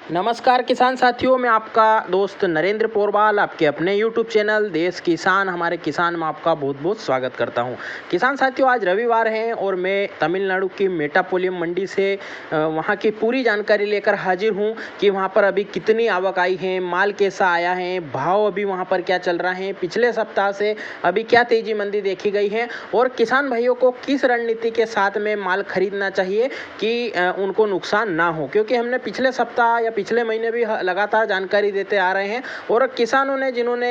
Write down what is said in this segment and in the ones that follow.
नमस्कार किसान साथियों, मैं आपका दोस्त नरेंद्र पोरवाल आपके अपने YouTube चैनल देश किसान हमारे किसान में आपका बहुत बहुत स्वागत करता हूं। किसान साथियों, आज रविवार है और मैं तमिलनाडु की मेटापोलियम मंडी से वहां की पूरी जानकारी लेकर हाजिर हूं कि वहां पर अभी कितनी आवक आई है, माल कैसा आया है, भाव अभी वहां पर क्या चल रहा है, पिछले सप्ताह से अभी क्या तेजी मंदी देखी गई है और किसान भाइयों को किस रणनीति के साथ में माल खरीदना चाहिए कि उनको नुकसान ना हो। क्योंकि हमने पिछले सप्ताह या पिछले महीने भी लगातार जानकारी देते आ रहे हैं और किसानों ने जिन्होंने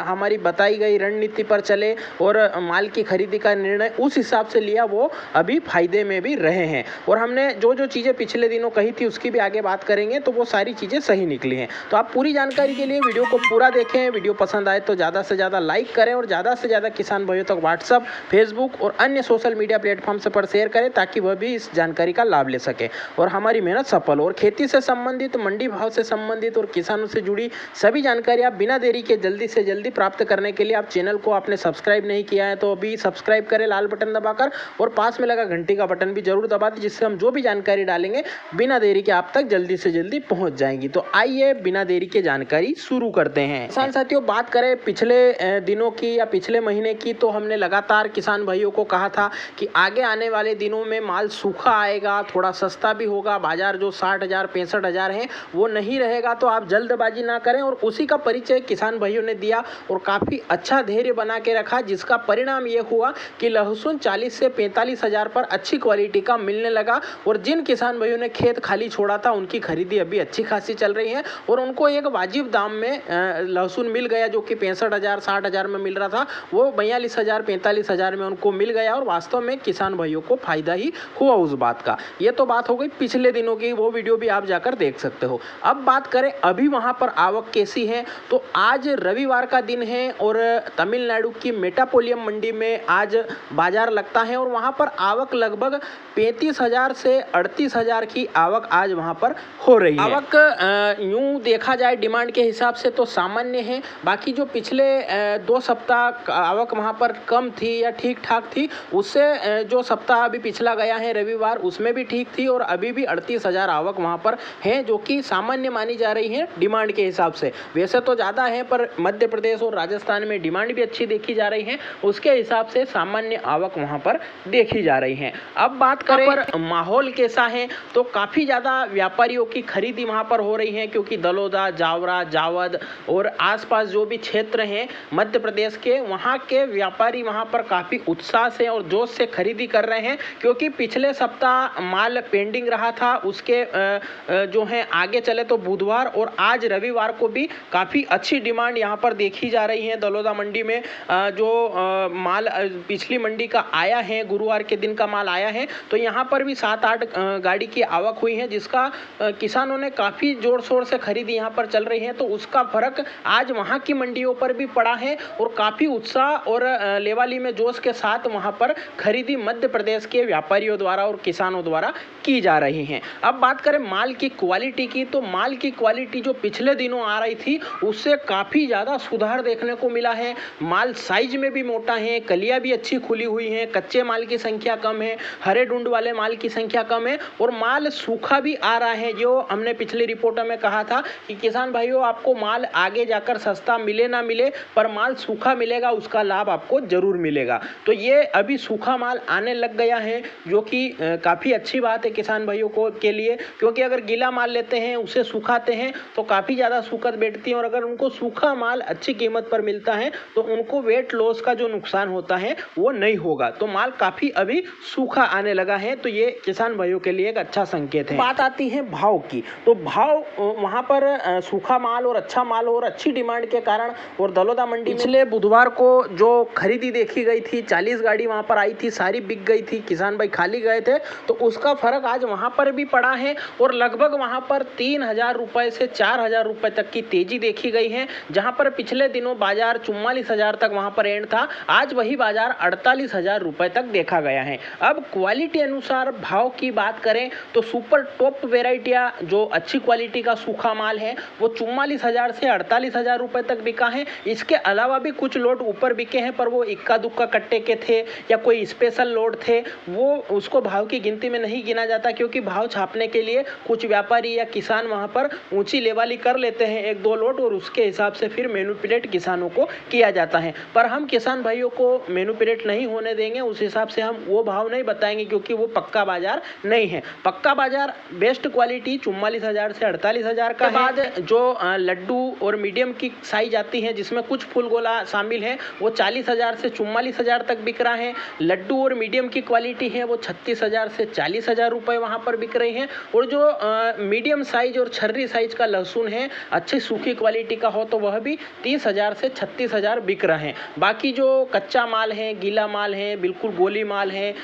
हमारी बताई गई रणनीति पर चले और माल की खरीदी का निर्णय उस हिसाब से लिया, वो अभी फायदे में भी रहे हैं। और हमने जो जो चीज़ें पिछले दिनों कही थी उसकी भी आगे बात करेंगे, तो वो सारी चीज़ें सही निकली हैं। तो आप पूरी जानकारी के लिए वीडियो को पूरा देखें। वीडियो पसंद आए तो ज़्यादा से ज़्यादा लाइक करें और ज़्यादा से ज़्यादा किसान भाइयों तक व्हाट्सअप, फेसबुक और अन्य सोशल मीडिया प्लेटफॉर्म से पर शेयर करें ताकि वह भी इस जानकारी का लाभ ले सके और हमारी मेहनत सफल हो। और खेती से संबंधित, मंडी भाव से संबंधित और किसानों से जुड़ी सभी जानकारी आप बिना देरी के जल्दी से जल्दी प्राप्त करने के लिए आप चैनल को आपने सब्सक्राइब नहीं किया है तो अभी सब्सक्राइब करें लाल बटन दबाकर और पास में लगा घंटी का बटन भी जरूर दबा दें, जिससे हम जो भी जानकारी डालेंगे बिना देरी के आप तक जल्दी से जल्दी पहुंच जाएंगी। तो आइए बिना देरी के जानकारी शुरू करते हैं। किसान साथियों, बात करें पिछले दिनों की या पिछले महीने की, तो हमने लगातार किसान भाइयों को कहा था कि आगे आने वाले दिनों में माल सूखा आएगा, थोड़ा सस्ता भी होगा, बाजार जो 60,000 65,000 है वो नहीं रहेगा। तो आप जल्दबाजी ना करें और उसी का परिचय किसान भाइयों ने दिया और काफ़ी अच्छा धैर्य बना के रखा, जिसका परिणाम ये हुआ कि लहसुन 40 से 45,000 पर अच्छी क्वालिटी का मिलने लगा। और जिन किसान भाइयों ने खेत खाली छोड़ा था उनकी खरीदी अभी अच्छी खासी चल रही है और उनको एक वाजिब दाम में लहसुन मिल गया, जो कि 65,000 60,000 में मिल रहा था, वो 42,000 45,000 में उनको मिल गया और वास्तव में किसान भाइयों को फायदा ही हुआ उस बात का। ये तो बात हो गई पिछले दिनों की, वो वीडियो भी आप जाकर देख सकते हो। अब बात करें अभी वहां पर आवक कैसी है, तो आज रविवार का दिन है और तमिलनाडु की मेटापोलियम मंडी में आज बाजार लगता है और वहां पर आवक लगभग 35,000 से 38,000 की आवक आज वहां पर हो रही है। आवक यूं देखा जाए डिमांड के हिसाब से तो सामान्य है, बाकी जो पिछले 2 सप्ताह आवक वहां पर कम थी या ठीक ठाक थी, उससे जो सप्ताह अभी पिछला गया है रविवार, उसमें भी ठीक थी और अभी भी 38,000 आवक वहां पर है, जो कि सामान्य मानी जा रही है डिमांड के हिसाब से। वैसे तो ज़्यादा है पर मध्य प्रदेश और राजस्थान में डिमांड भी अच्छी देखी जा रही है, उसके हिसाब से सामान्य आवक वहां पर देखी जा रही है। अब बात करें पर माहौल कैसा है, तो काफ़ी ज़्यादा व्यापारियों की खरीदी वहां पर हो रही है, क्योंकि दलोदा, जावरा, जावद और आसपास जो भी क्षेत्र हैं मध्य प्रदेश के, वहां के व्यापारी वहां पर काफ़ी उत्साह से और जोश से खरीदी कर रहे हैं। क्योंकि पिछले सप्ताह माल पेंडिंग रहा था, उसके जो है आगे चले तो बुधवार और आज रविवार को भी काफ़ी अच्छी डिमांड यहाँ पर देखी जा रही है। दलोदा मंडी में जो माल पिछली मंडी का आया है, गुरुवार के दिन का माल आया है, तो यहाँ पर भी 7-8 गाड़ी की आवक हुई है, जिसका किसानों ने काफ़ी जोर शोर से खरीदी यहाँ पर चल रही है। तो उसका फर्क आज वहाँ की मंडियों पर भी पड़ा है और काफ़ी उत्साह और लेवाली में जोश के साथ वहाँ पर खरीदी मध्य प्रदेश के व्यापारियों द्वारा और किसानों द्वारा की जा रही है। अब बात करें माल की क्वालिटी की, तो माल की क्वालिटी जो पिछले दिनों आ रही थी उससे काफ़ी ज़्यादा सुधार देखने को मिला है। माल साइज में भी मोटा है, कलियाँ भी अच्छी खुली हुई हैं, कच्चे माल की संख्या कम है, हरे डूंड वाले माल की संख्या कम है और माल सूखा भी आ रहा है। जो हमने पिछली रिपोर्टों में कहा था कि किसान भाइयों, आपको माल आगे जाकर सस्ता मिले ना मिले पर माल सूखा मिलेगा, उसका लाभ आपको जरूर मिलेगा। तो ये अभी सूखा माल आने लग गया है, जो कि काफ़ी अच्छी बात है किसान भाइयों को के लिए, क्योंकि अगर गीला माल लेते हैं उसे सुखाते हैं तो काफ़ी ज़्यादा सूखत बैठती है और अगर उनको सूखा माल अच्छी कीमत पर मिलता है तो उनको वेट लॉस का जो नुकसान होता है वो नहीं होगा। तो माल काफ़ी अभी सूखा आने लगा है, तो ये किसान भाइयों के लिए एक अच्छा संकेत है। बात आती है भाव की, तो भाव वहाँ पर सूखा माल और अच्छा माल और अच्छी डिमांड के कारण और दलोदा मंडी पिछले बुधवार को जो खरीदी देखी गई थी, 40 गाड़ी वहाँ पर आई थी, सारी बिक गई थी, किसान भाई खाली गए थे, तो उसका फर्क आज वहाँ पर भी पड़ा है और लगभग वहाँ पर 3,000 रुपए से 4,000 रुपए तक की तेजी देखी गई है। जहाँ पर पिछले दिनों बाजार 44,000 तक वहाँ पर एंड था, आज वही बाजार 48,000 रुपए तक देखा गया है। अब क्वालिटी अनुसार भाव की बात करें तो सुपर टॉप वेराइटियाँ जो अच्छी क्वालिटी का सूखा माल है वो 44,000 से 48,000 रुपए तक बिका है। इसके अलावा भी कुछ लोट ऊपर बिके हैं पर वो इक्का दुक्का कट्टे के थे या कोई स्पेशल लोड थे, वो उसको भाव की गिनती में नहीं गिना जाता, क्योंकि भाव छापने के लिए कुछ व्यापारी या किसान वहाँ पर ऊंची लेवाली कर लेते हैं 1-2 लोट और उसके हिसाब से फिर मैनिपुलेट किसानों को किया जाता है। पर हम किसान भाइयों को मैनिपुलेट नहीं होने देंगे, उस हिसाब से हम वो भाव नहीं बताएंगे क्योंकि वो पक्का बाजार नहीं है। पक्का बाजार बेस्ट क्वालिटी 44,000 से 48,000 का बाद जो लड्डू और मीडियम की साइज आती है जिसमें कुछ फूल गोला शामिल है वो 40,000 से 44,000 तक बिक रहा है। लड्डू और मीडियम की क्वालिटी है वो 36,000 से 40,000 रुपए वहां पर बिक रहे हैं। और जो मीडियम साइज और छर्री साइज का लहसुन है अच्छी सूखी क्वालिटी का हो तो वह भी 30,000 से 36,000 बिक रहे हैं। बाकी जो कच्चा माल है, गीला माल है, बिल्कुल गोली माल है,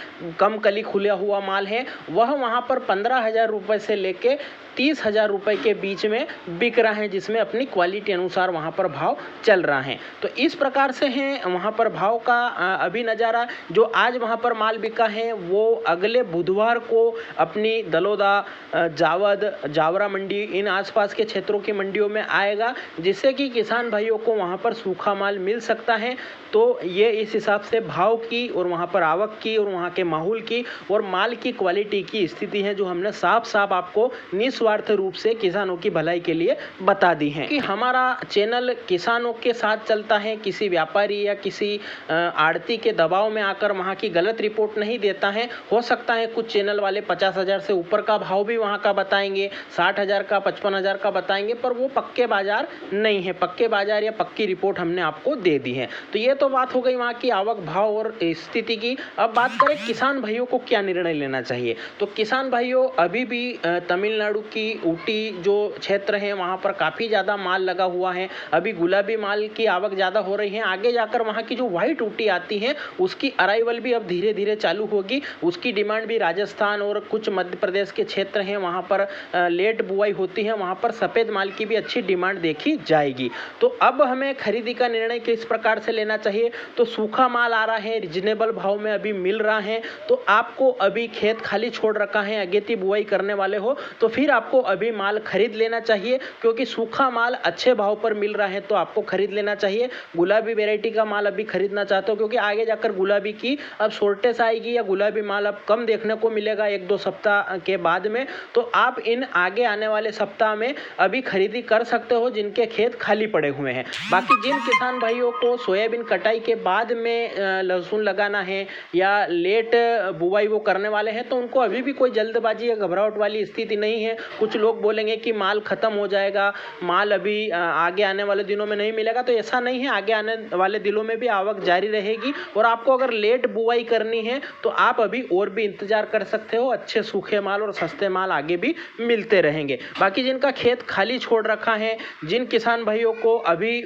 कम कली खुला हुआ माल है, वह वहां पर 15,000 रुपए से लेके 30,000 रुपए के बीच में बिक रहा है, जिसमें अपनी क्वालिटी अनुसार वहां पर भाव चल रहा है। तो इस प्रकार से है वहां पर भाव का अभी नज़ारा। जो आज वहां पर माल बिका है वो अगले बुधवार को अपनी दलोदा, जावद, जावरा मंडी, इन आसपास के क्षेत्रों की मंडियों में आएगा, जिससे कि किसान भाइयों को वहां पर सूखा माल मिल सकता है। तो ये इस हिसाब से भाव की और वहां पर आवक की और वहां के माहौल की और माल की क्वालिटी की स्थिति है जो हमने साफ साफ आपको निस्वार्थ रूप से किसानों की भलाई के लिए बता दी है। कि हमारा चैनल किसानों के साथ चलता है, किसी व्यापारी या किसी आड़ती के दबाव में आकर वहां की गलत रिपोर्ट नहीं देता है। हो सकता है कुछ चैनल वाले 50,000 से ऊपर का भाव भी वहां का बताएंगे, 60,000 का, 55,000 का बताएंगे, पर वो पक्के बाजार नहीं है। पक्के बाजार या पक्की रिपोर्ट हमने आपको दे दी है। तो ये तो बात हो गई वहां की आवक, भाव और स्थिति की। अब बात करें किसान भाइयों को क्या निर्णय लेना चाहिए। तो किसान भाइयों अभी भी तमिलनाडु की ऊटी जो क्षेत्र है वहां पर काफी ज्यादा माल लगा हुआ है। अभी गुलाबी माल की आवक ज्यादा हो रही है। आगे जाकर वहां की जो व्हाइट ऊटी आती है उसकी अराइवल भी अब धीरे धीरे चालू होगी। उसकी डिमांड भी राजस्थान और कुछ मध्य प्रदेश के क्षेत्र हैं वहां पर लेट बुआई होती है, वहां पर सफेद माल की भी अच्छी डिमांड देखी जाएगी। तो अब हमें खरीदी का निर्णय किस प्रकार से लेना चाहिए। तो सूखा माल आ रहा है, रिजनेबल भाव में अभी मिल रहा है, तो आपको अभी खेत खाली छोड़ रखा है, अगेती बुआई करने वाले हो तो फिर आपको अभी माल खरीद लेना चाहिए, क्योंकि सूखा माल अच्छे भाव पर मिल रहा है तो आपको खरीद लेना चाहिए। गुलाबी वैरायटी का माल अभी खरीदना चाहते हो क्योंकि आगे जाकर गुलाबी की अब शॉर्टेज आएगी या गुलाबी माल अब कम देखने को मिलेगा 1-2 सप्ताह के बाद में। तो आप इन आगे आने वाले सप्ताह में अभी खरीदी कर सकते हो जिनके खेत खाली पड़े हुए हैं। बाकी जिन किसान भाइयों को सोयाबीन कटाई के बाद में लहसुन लगाना है या लेट बुआई वो करने वाले हैं तो उनको अभी भी कोई जल्दबाजी या घबराहट वाली स्थिति नहीं है। कुछ लोग बोलेंगे कि माल खत्म हो जाएगा, माल अभी आगे आने वाले दिनों में नहीं मिलेगा, तो ऐसा नहीं है। आगे आने वाले दिनों में भी आवक जारी रहेगी और आपको अगर लेट बुआई करनी है तो आप अभी और भी इंतजार कर सकते हो। अच्छे सूखे माल और सस्ते माल आगे भी मिलते रहेंगे। बाकी जिनका खेत खाली छोड़ रखा है, जिन किसान भाइयों को अभी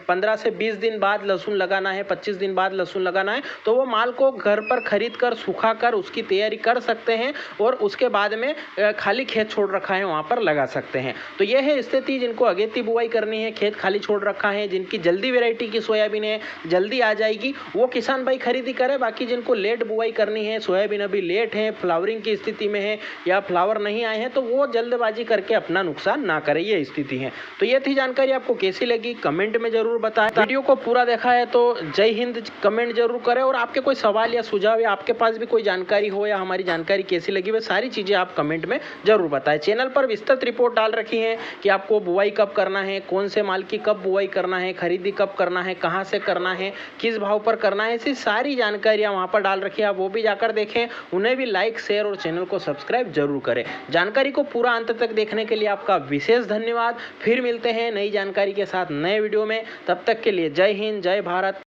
15 से 20 दिन बाद लहसुन लगाना है, 25 दिन बाद लहसुन लगाना है, तो वो माल को घर पर खरीद कर सुखा कर उसकी तैयारी कर सकते हैं और उसके बाद में खाली खेत छोड़ रखा है वहां पर लगा सकते हैं। तो यह है स्थिति। जिनको अगेती बुआई करनी है, खेत खाली छोड़ रखा है, जिनकी जल्दी वैरायटी की सोयाबीन है, जल्दी आ जाएगी, वो किसान भाई खरीदी करे। बाकी जिनको लेट बुआई करनी है, सोयाबीन अभी लेट है, फ्लावरिंग की स्थिति में है या फ्लावर नहीं आए हैं, तो वो जल्दबाजी करके अपना नुकसान ना करे, ये स्थिति है। तो ये थी जानकारी। आपको कैसी लगी कमेंट में जरूर बताएं। वीडियो को पूरा देखा है तो जय हिंद कमेंट जरूर करें और आपके कोई सवाल या सुझाव या आपके पास भी कोई जानकारी हो या हमारी जानकारी कैसी लगी वह सारी चीजें आप कमेंट में जरूर बताएं। चैनल पर विस्तृत रिपोर्ट डाल रखी है कि आपको बुआई कब करना है, कौन से माल की कब बुआई करना है, खरीदी कब करना है, कहां से करना है, किस भाव पर करना है, ऐसी सारी जानकारियां वहां पर डाल रखी है। आप वो भी जाकर देखें, उन्हें भी लाइक, शेयर और चैनल को सब्सक्राइब जरूर करें। जानकारी को पूरा अंत तक देखने के लिए आपका विशेष धन्यवाद। फिर मिलते हैं नई जानकारी के साथ नए वीडियो में। तब तक के लिए जय हिंद, जय भारत।